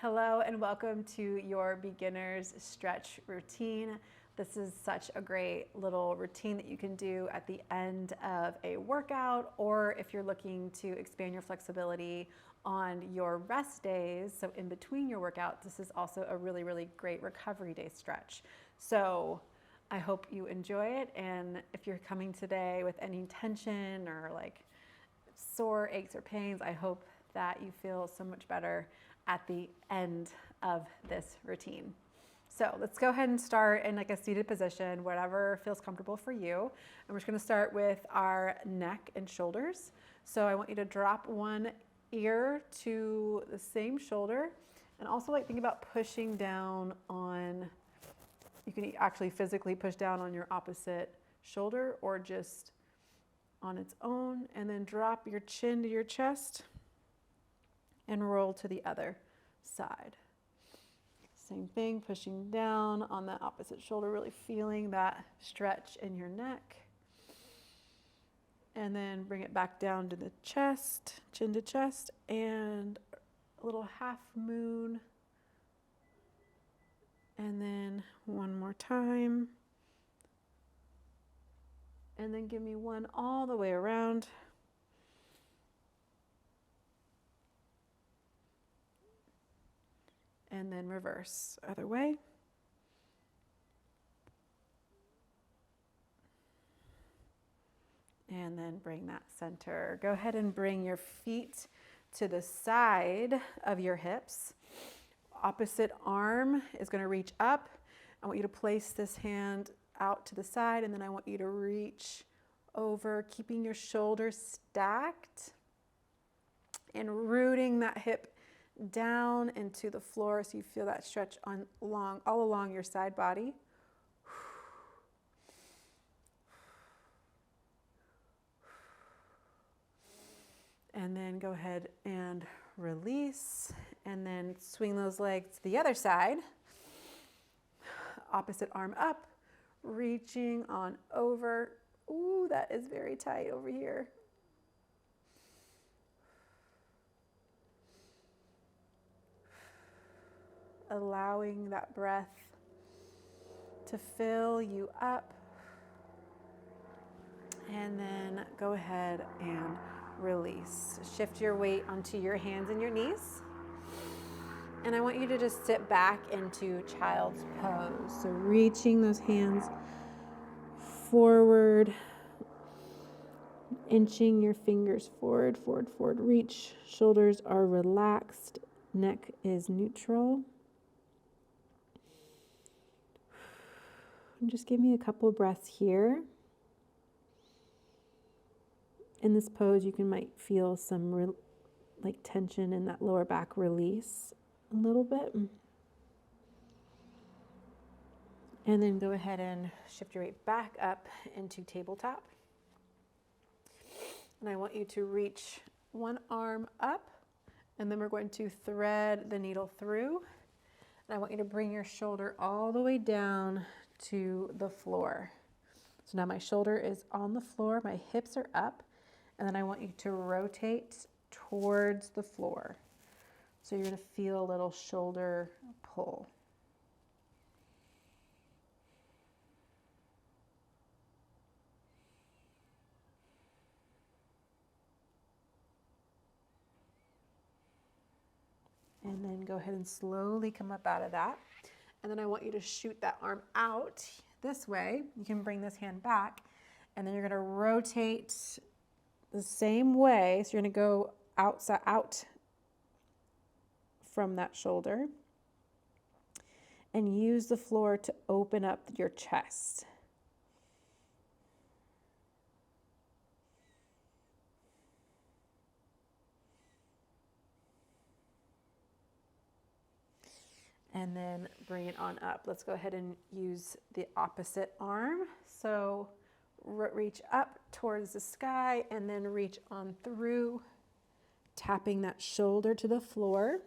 Hello and welcome to your beginner's stretch routine. This is such a great little routine that you can do at the end of a workout, or if you're looking to expand your flexibility on your rest days, so in between your workouts, this is also a really great recovery day stretch. So I hope you enjoy it, and if you're coming today with any tension or like sore aches or pains, I hope that you feel so much better at the end of this routine. So let's go ahead and start in like a seated position, whatever feels comfortable for you. And we're just gonna start with our neck and shoulders. So I want you to drop one ear to the same shoulder, and also like think about pushing down on, you can actually physically push down on your opposite shoulder or just on its own, and then drop your chin to your chest and roll to the other side. Same thing, pushing down on the opposite shoulder, really feeling that stretch in your neck. And then bring it back down to the chest, chin to chest, and a little half moon. And then one more time. And then give me one all the way around. And then reverse, other way. And then bring that center. Go ahead and bring your feet to the side of your hips. Opposite arm is going to reach up. I want you to place this hand out to the side, and then I want you to reach over, keeping your shoulders stacked and rooting that hip down into the floor so you feel that stretch all along your side body. And then go ahead and release, and then swing those legs to the other side. Opposite arm up, reaching on over. Ooh, that is very tight over here. Allowing that breath to fill you up. And then go ahead and release. Shift your weight onto your hands and your knees. And I want you to just sit back into child's pose. So reaching those hands forward, inching your fingers forward. Reach. Shoulders are relaxed. Neck is neutral. And just give me a couple of breaths here. In this pose, you might feel some like tension in that lower back release a little bit. And then go ahead and shift your weight back up into tabletop. And I want you to reach one arm up, and then we're going to thread the needle through. And I want you to bring your shoulder all the way down to the floor. So now my shoulder is on the floor, my hips are up, and then I want you to rotate towards the floor. So you're going to feel a little shoulder pull. And then go ahead and slowly come up out of that. And then I want you to shoot that arm out this way. You can bring this hand back, and then you're going to rotate the same way. So you're going to go out from that shoulder and use the floor to open up your chest. And then bring it on up. Let's go ahead and use the opposite arm. So reach up towards the sky and then reach on through, tapping that shoulder to the floor.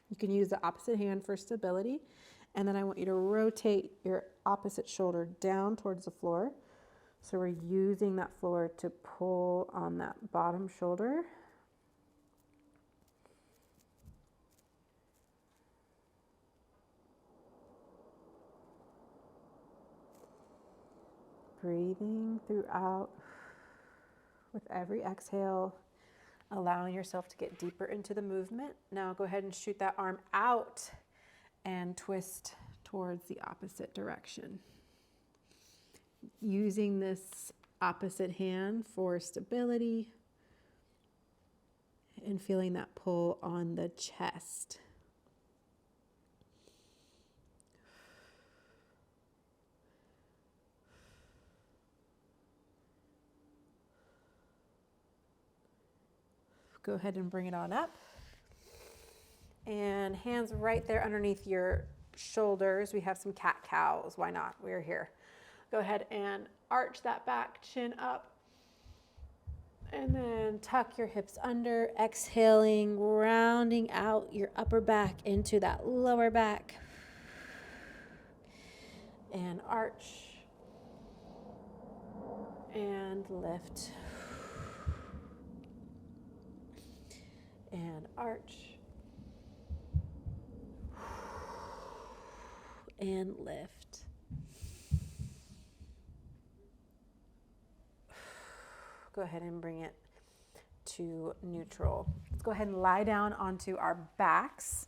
You can use the opposite hand for stability. And then I want you to rotate your opposite shoulder down towards the floor. So we're using that floor to pull on that bottom shoulder. breathing throughout with every exhale, allowing yourself to get deeper into the movement. Now go ahead and shoot that arm out and twist towards the opposite direction. Using this opposite hand for stability and feeling that pull on the chest. Go ahead and bring it on up. And hands right there underneath your shoulders. We have some cat-cows. Why not? We're here. Go ahead and arch that back, chin up. And then tuck your hips under, exhaling, rounding out your upper back into that lower back. And arch. And lift. And arch. And lift. Go ahead and bring it to neutral. Let's go ahead and lie down onto our backs.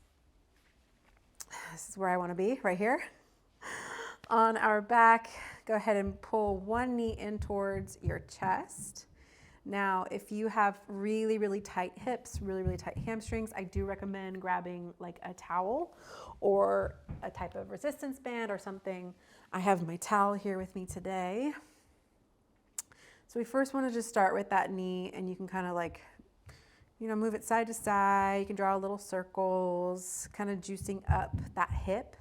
This is where I want to be, right here. On our back, go ahead and pull one knee in towards your chest. Now, if you have really, really tight hips, really, really tight hamstrings, I do recommend grabbing like a towel or a type of resistance band or something. I have my towel here with me today. So we first want to just start with that knee, and you can kind of like, move it side to side. You can draw little circles, kind of juicing up that hip.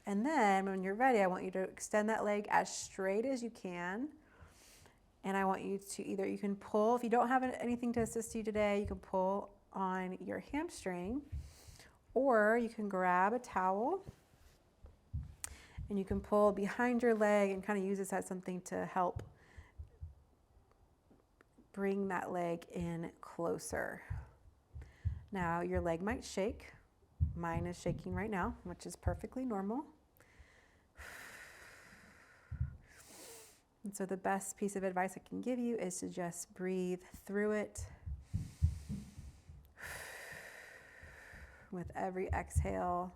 And then when you're ready, I want you to extend that leg as straight as you can. And I want you to you can pull, if you don't have anything to assist you today, you can pull on your hamstring, or you can grab a towel and you can pull behind your leg and kind of use this as something to help bring that leg in closer. Now your leg might shake. Mine is shaking right now, which is perfectly normal. And so the best piece of advice I can give you is to just breathe through it. With every exhale,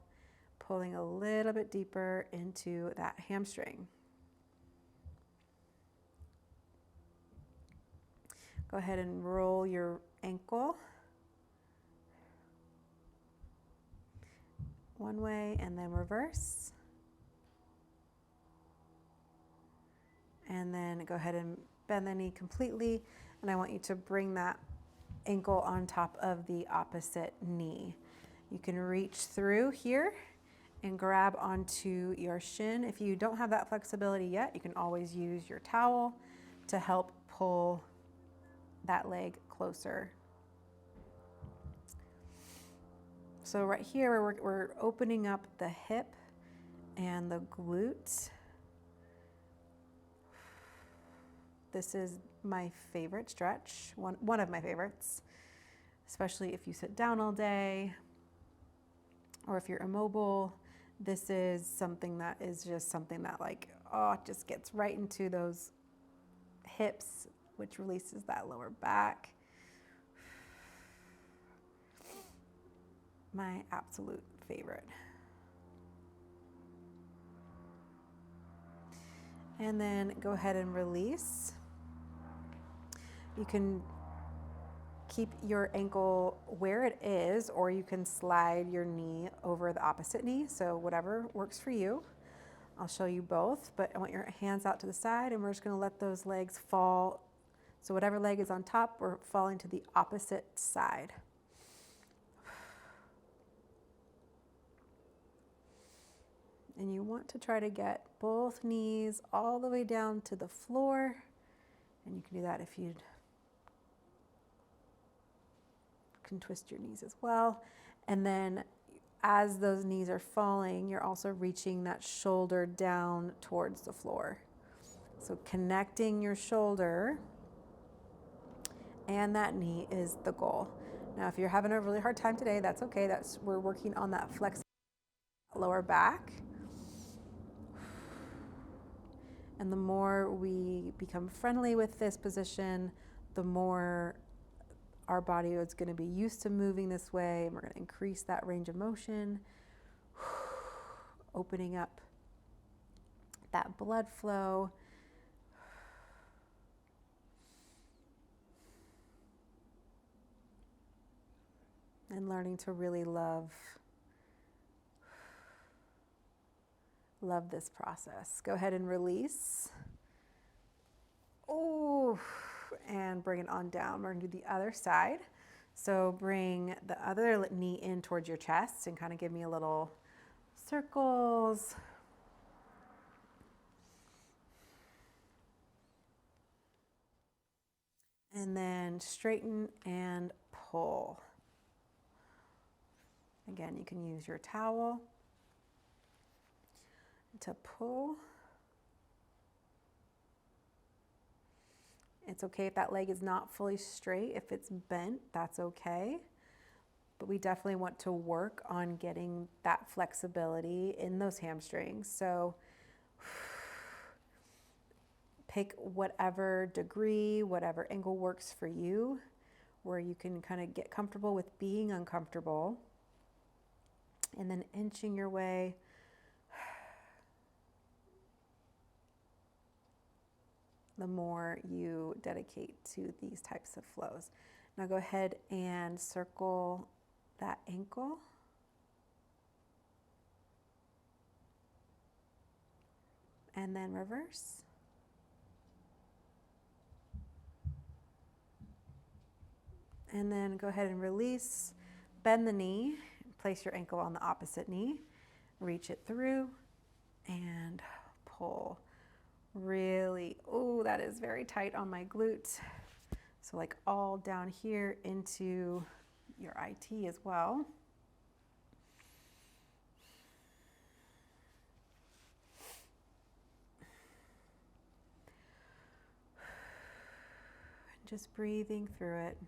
pulling a little bit deeper into that hamstring. Go ahead and roll your ankle one way and then reverse. And then go ahead and bend the knee completely. And I want you to bring that ankle on top of the opposite knee. You can reach through here and grab onto your shin. If you don't have that flexibility yet, you can always use your towel to help pull that leg closer. So right here, we're opening up the hip and the glute. This is my favorite stretch, one of my favorites, especially if you sit down all day or if you're immobile. This is something that is just something that it just gets right into those hips, which releases that lower back. My absolute favorite. And then go ahead and release. You can keep your ankle where it is, or you can slide your knee over the opposite knee. So whatever works for you. I'll show you both, but I want your hands out to the side, and we're just going to let those legs fall. So whatever leg is on top, we're falling to the opposite side. And you want to try to get both knees all the way down to the floor. And you can do that if you can twist your knees as well. And then as those knees are falling, you're also reaching that shoulder down towards the floor. So connecting your shoulder and that knee is the goal. Now, if you're having a really hard time today, that's okay. We're working on that flexibility lower back. And the more we become friendly with this position, the more our body is going to be used to moving this way, and we're going to increase that range of motion, opening up that blood flow. And learning to really love this process. Go ahead and release. Oh, and bring it on down. We're going to do the other side. So bring the other knee in towards your chest and kind of give me a little circles. And then straighten and pull. Again, you can use your towel to pull. It's okay if that leg is not fully straight. If it's bent, that's okay. But we definitely want to work on getting that flexibility in those hamstrings. So pick whatever degree, whatever angle works for you, where you can kind of get comfortable with being uncomfortable. And then inching your way the more you dedicate to these types of flows. Now go ahead and circle that ankle. And then reverse. And then go ahead and release. Bend the knee. Place your ankle on the opposite knee. Reach it through and pull. Really, oh, that is very tight on my glute. So like all down here into your IT as well. Just breathing through it.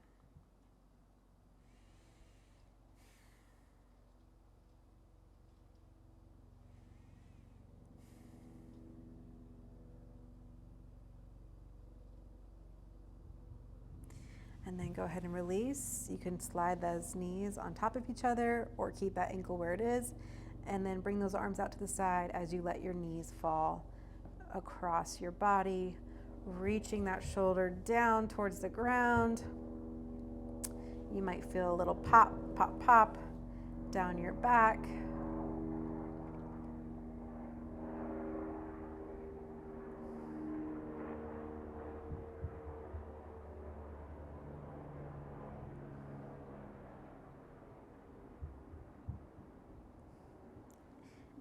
And then go ahead and release. You can slide those knees on top of each other or keep that ankle where it is. And then bring those arms out to the side as you let your knees fall across your body, reaching that shoulder down towards the ground. You might feel a little pop, pop, pop down your back.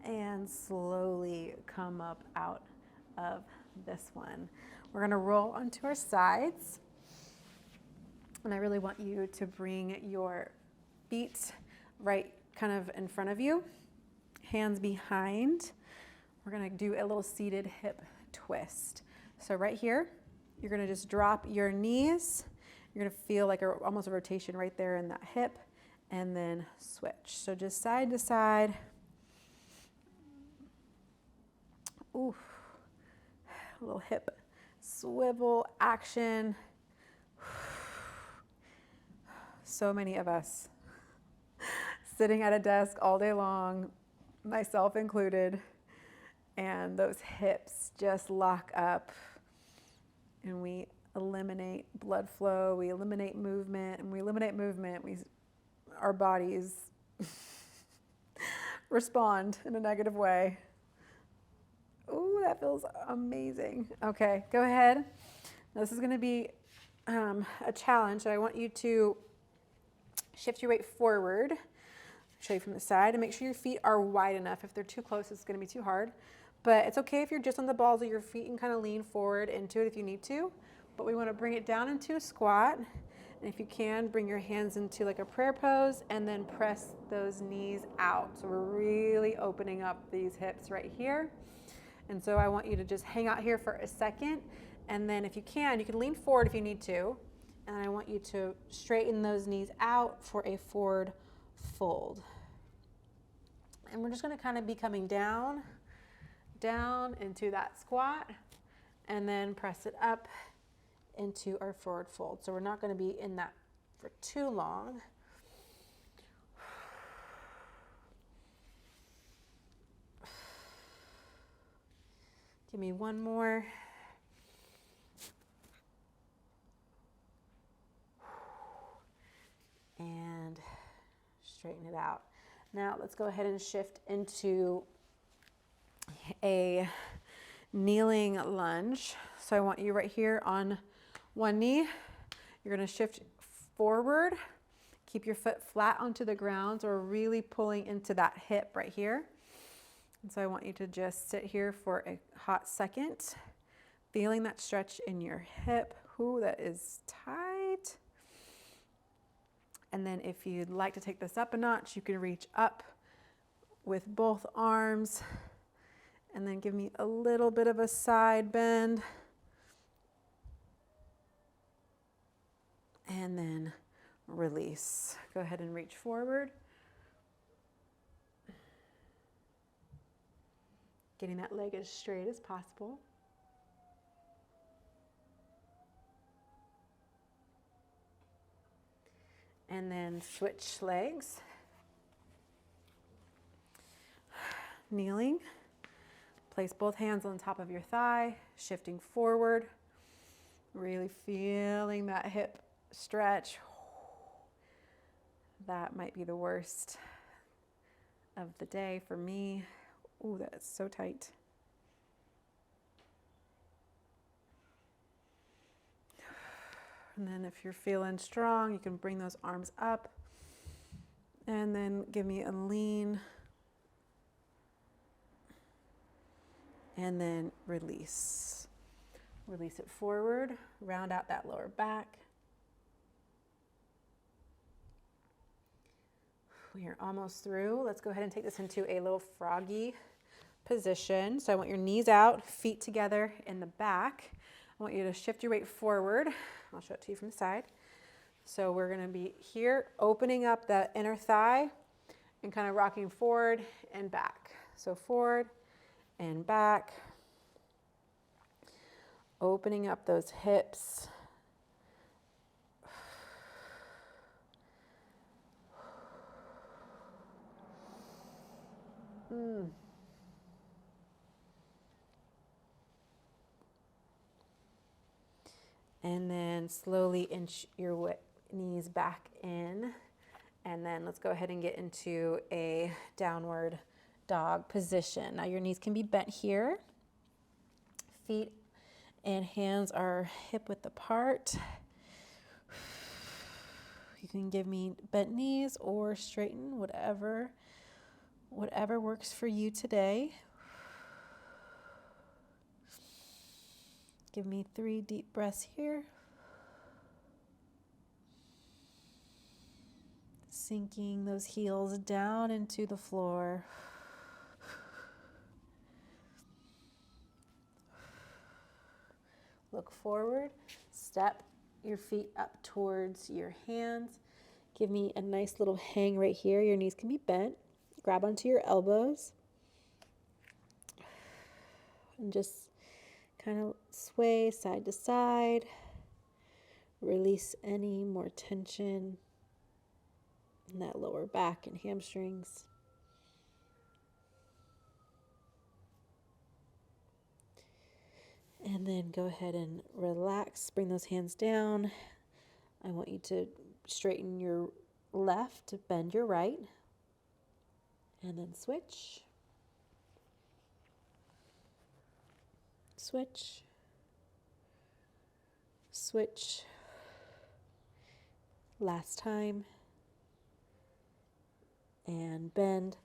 And slowly come up out of this one. We're going to roll onto our sides. And I really want you to bring your feet right kind of in front of you, hands behind. We're going to do a little seated hip twist. So right here, you're going to just drop your knees. You're going to feel like almost a rotation right there in that hip, and then switch. So just side to side. Ooh, a little hip swivel action. So many of us sitting at a desk all day long, myself included, and those hips just lock up, and we eliminate blood flow, we eliminate movement, and we eliminate movement, our bodies respond in a negative way. Ooh, that feels amazing. Okay, go ahead. Now this is going to be a challenge. I want you to shift your weight forward. Show you from the side, and make sure your feet are wide enough. If they're too close, it's going to be too hard. But it's okay if you're just on the balls of your feet and kind of lean forward into it if you need to. But we want to bring it down into a squat. And if you can, bring your hands into like a prayer pose and then press those knees out. So we're really opening up these hips right here. And so I want you to just hang out here for a second. And then if you can lean forward if you need to. And I want you to straighten those knees out for a forward fold. And we're just going to kind of be coming down into that squat. and then press it up into our forward fold. So we're not going to be in that for too long. Give me one more. And straighten it out. Now let's go ahead and shift into a kneeling lunge. So I want you right here on one knee. You're going to shift forward. Keep your foot flat onto the ground, or really pulling into that hip right here. And so I want you to just sit here for a hot second, feeling that stretch in your hip. Ooh, that is tight. And then if you'd like to take this up a notch, you can reach up with both arms and then give me a little bit of a side bend. And then release. Go ahead and reach forward. Getting that leg as straight as possible. And then switch legs. Kneeling. Place both hands on top of your thigh, shifting forward. Really feeling that hip stretch. That might be the worst of the day for me. Ooh, that is so tight. And then if you're feeling strong, you can bring those arms up and then give me a lean and then release. Release it forward, round out that lower back. We are almost through. Let's go ahead and take this into a little froggy position. So I want your knees out, feet together in the back. I want you to shift your weight forward. I'll show it to you from the side. So we're going to be here, opening up that inner thigh and kind of rocking forward and back. So forward and back. Opening up those hips. And then slowly inch your knees back in. And then let's go ahead and get into a downward dog position. Now your knees can be bent here. Feet and hands are hip width apart. You can give me bent knees or straighten, whatever works for you today. Give me 3 deep breaths here. Sinking those heels down into the floor. Look forward, step your feet up towards your hands. Give me a nice little hang right here. Your knees can be bent. Grab onto your elbows. And just kind of sway side to side. Release any more tension in that lower back and hamstrings. And then go ahead and relax. Bring those hands down. I want you to straighten your left, bend your right, and then switch. Switch. Switch. Last time. And bend.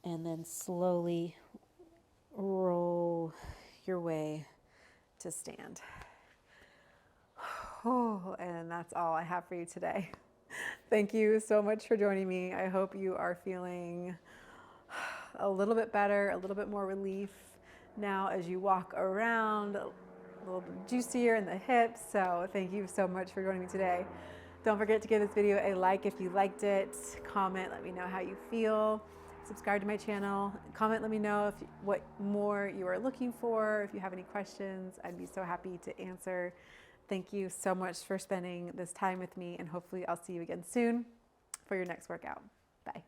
And then slowly roll your way to stand. Oh, and that's all I have for you today. Thank you so much for joining me. I hope you are feeling a little bit better, a little bit more relief now as you walk around, a little bit juicier in the hips. So thank you so much for joining me today. Don't forget to give this video a like if you liked it. Comment, let me know how you feel. subscribe to my channel, comment, let me know what more you are looking for. If you have any questions, I'd be so happy to answer. Thank you so much for spending this time with me, and hopefully I'll see you again soon for your next workout. Bye.